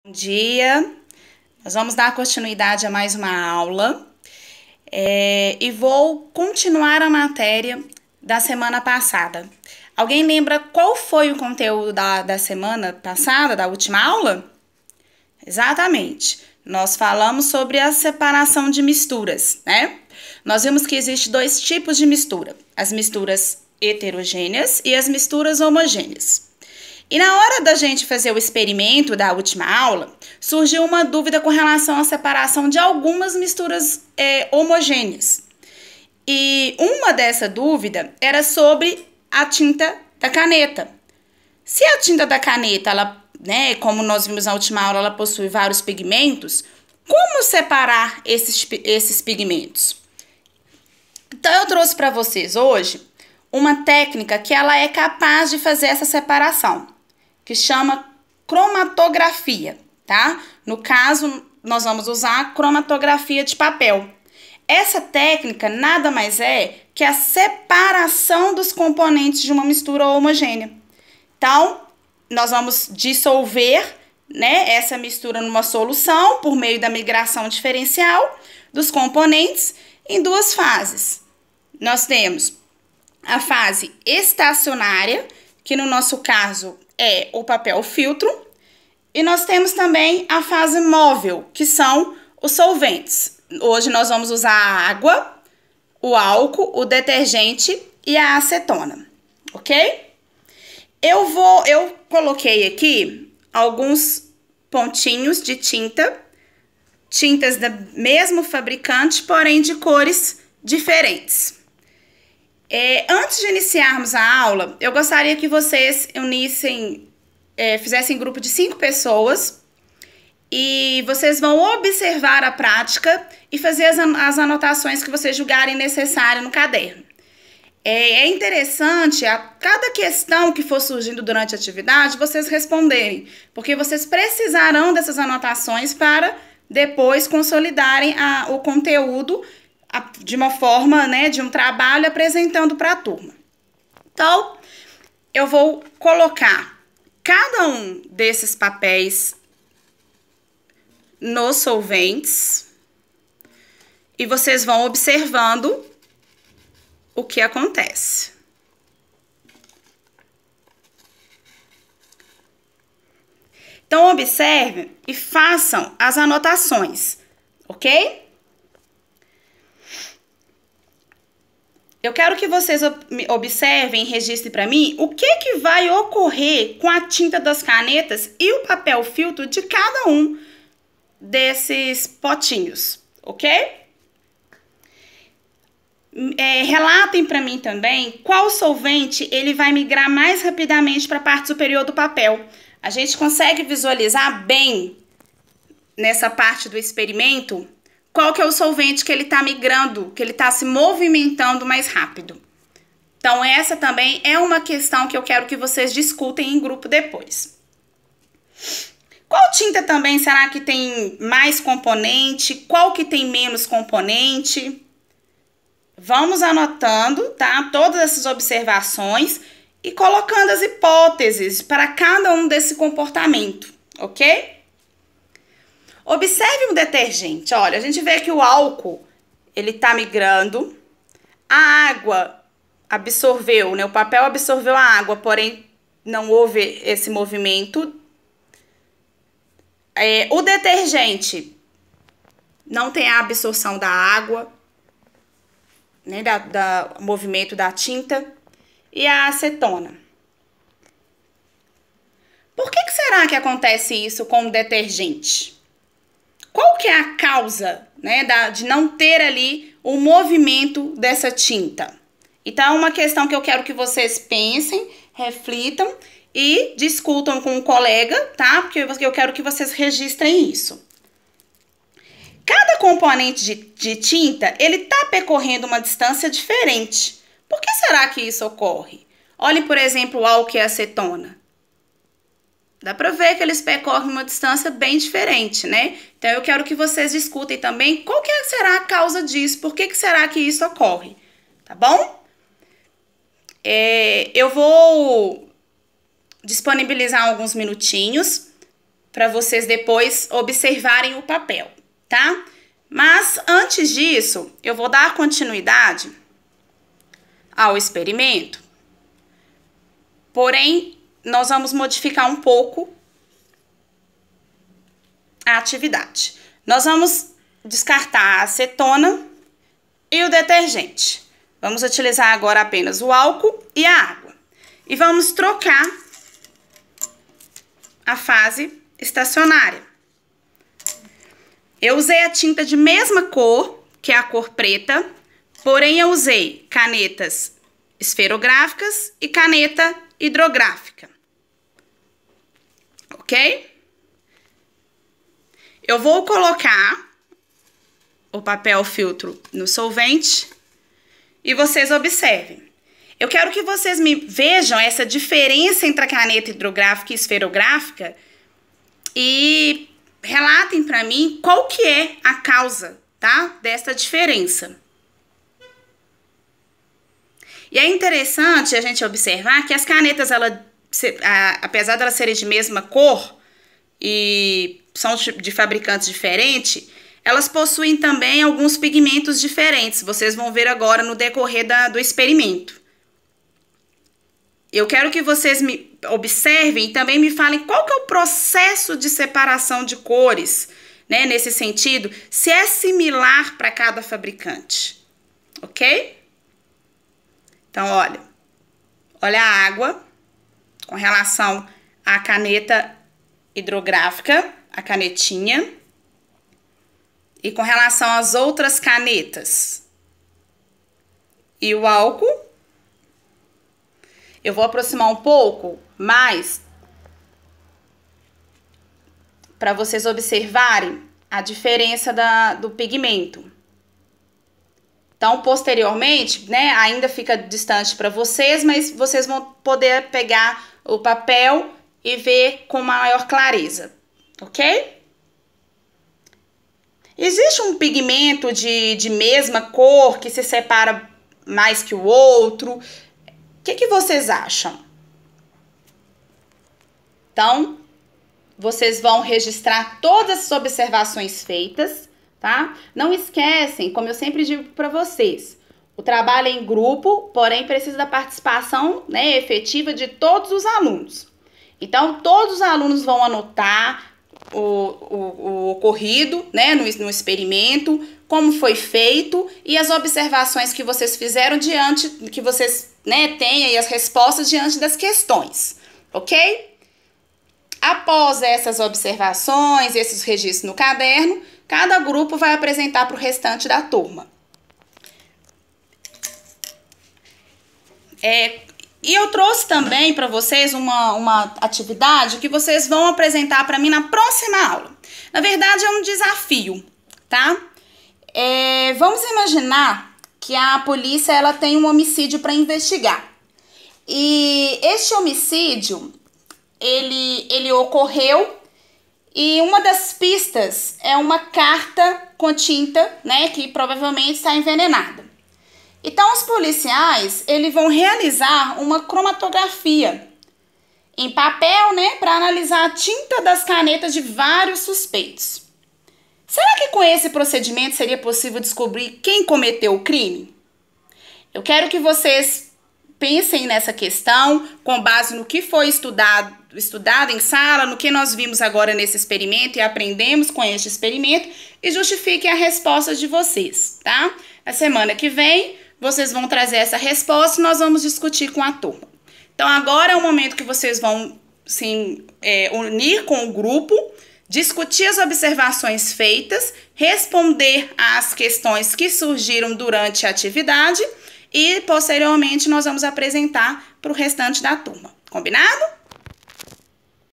Bom dia, nós vamos dar continuidade a mais uma aula e vou continuar a matéria da semana passada. Alguém lembra qual foi o conteúdo da semana passada, da última aula? Exatamente, nós falamos sobre a separação de misturas, né? Nós vimos que existe dois tipos de mistura, as misturas heterogêneas e as misturas homogêneas. E na hora da gente fazer o experimento da última aula, surgiu uma dúvida com relação à separação de algumas misturas homogêneas. E uma dessa dúvida era sobre a tinta da caneta. Se a tinta da caneta, ela, como nós vimos na última aula, ela possui vários pigmentos, como separar esses pigmentos? Então eu trouxe para vocês hoje uma técnica que ela é capaz de fazer essa separação, que chama cromatografia, tá? No caso, nós vamos usar a cromatografia de papel. Essa técnica nada mais é que a separação dos componentes de uma mistura homogênea. Então, nós vamos dissolver, essa mistura numa solução por meio da migração diferencial dos componentes em duas fases. Nós temos a fase estacionária, que no nosso caso é o papel filtro, e nós temos também a fase móvel, que são os solventes. Hoje nós vamos usar a água, o álcool, o detergente e a acetona, ok? Eu coloquei aqui alguns pontinhos de tintas do mesmo fabricante, porém de cores diferentes. Antes de iniciarmos a aula, eu gostaria que vocês fizessem grupo de 5 pessoas e vocês vão observar a prática e fazer as anotações que vocês julgarem necessário no caderno. É interessante a cada questão que for surgindo durante a atividade, vocês responderem, porque vocês precisarão dessas anotações para depois consolidarem o conteúdo de uma forma, de um trabalho apresentando para a turma. Então, eu vou colocar cada um desses papéis nos solventes e vocês vão observando o que acontece. Então, observem e façam as anotações, ok? Eu quero que vocês observem e registrem para mim o que vai ocorrer com a tinta das canetas e o papel filtro de cada um desses potinhos, ok? Relatem para mim também qual solvente ele vai migrar mais rapidamente para a parte superior do papel. A gente consegue visualizar bem nessa parte do experimento qual que é o solvente que ele está migrando, que ele está se movimentando mais rápido. Então, essa também é uma questão que eu quero que vocês discutem em grupo depois. Qual tinta também será que tem mais componente? Qual que tem menos componente? Vamos anotando, tá? Todas essas observações e colocando as hipóteses para cada um desse comportamento, ok? Observe o detergente. Olha, a gente vê que o álcool, ele tá migrando. A água absorveu, o papel absorveu a água, porém não houve esse movimento. O detergente não tem a absorção da água, do movimento da tinta. E a acetona. Por que será que acontece isso com o detergente? Qual que é a causa, de não ter ali o movimento dessa tinta? Então, é uma questão que eu quero que vocês pensem, reflitam e discutam com o colega, tá? Porque eu quero que vocês registrem isso. Cada componente de tinta, ele tá percorrendo uma distância diferente. Por que será que isso ocorre? Olhe, por exemplo, o álcool e a acetona. Dá para ver que eles percorrem uma distância bem diferente, Então, eu quero que vocês discutem também qual que será a causa disso, por que será que isso ocorre, tá bom? Eu vou disponibilizar alguns minutinhos para vocês depois observarem o papel, tá? Mas antes disso, eu vou dar continuidade ao experimento, porém, nós vamos modificar um pouco a atividade. Nós vamos descartar a acetona e o detergente. Vamos utilizar agora apenas o álcool e a água. E vamos trocar a fase estacionária. Eu usei a tinta de mesma cor, que é a cor preta, porém eu usei canetas esferográficas e caneta hidrográfica. Ok? Eu vou colocar o papel filtro no solvente e vocês observem. Eu quero que vocês me vejam essa diferença entre a caneta hidrográfica e esferográfica e relatem para mim qual que é a causa, tá? Dessa diferença. E é interessante a gente observar que as canetas, apesar de elas serem de mesma cor e são de fabricantes diferentes, elas possuem também alguns pigmentos diferentes. Vocês vão ver agora no decorrer do experimento. Eu quero que vocês me observem e também me falem qual que é o processo de separação de cores, né, nesse sentido, se é similar para cada fabricante, ok? Então, olha a água com relação à caneta hidrográfica, a canetinha, e com relação às outras canetas e o álcool. Eu vou aproximar um pouco mais para vocês observarem a diferença do pigmento. Então, posteriormente, né, ainda fica distante para vocês, mas vocês vão poder pegar o papel e ver com maior clareza, ok? Existe um pigmento de mesma cor que se separa mais que o outro? O que vocês acham? Então, vocês vão registrar todas as observações feitas, tá? Não esquecem, como eu sempre digo para vocês, o trabalho é em grupo, porém precisa da participação, né, efetiva de todos os alunos. Então, todos os alunos vão anotar o ocorrido, né, no experimento, como foi feito e as observações que vocês fizeram diante, que vocês, né, têm aí as respostas diante das questões, ok? Após essas observações, esses registros no caderno, cada grupo vai apresentar para o restante da turma. E eu trouxe também para vocês uma atividade que vocês vão apresentar para mim na próxima aula. Na verdade, é um desafio, tá? Vamos imaginar que a polícia ela tem um homicídio para investigar. E este homicídio, ele ocorreu e uma das pistas é uma carta com tinta, né, que provavelmente está envenenada. Então, os policiais, eles vão realizar uma cromatografia em papel, né, para analisar a tinta das canetas de vários suspeitos. Será que com esse procedimento seria possível descobrir quem cometeu o crime? Eu quero que vocês pensem nessa questão com base no que foi estudado em sala, no que nós vimos agora nesse experimento e aprendemos com este experimento e justifiquem a resposta de vocês, tá? Na semana que vem, vocês vão trazer essa resposta e nós vamos discutir com a turma. Então, agora é o momento que vocês vão se unir com o grupo, discutir as observações feitas, responder às questões que surgiram durante a atividade e, posteriormente, nós vamos apresentar para o restante da turma. Combinado?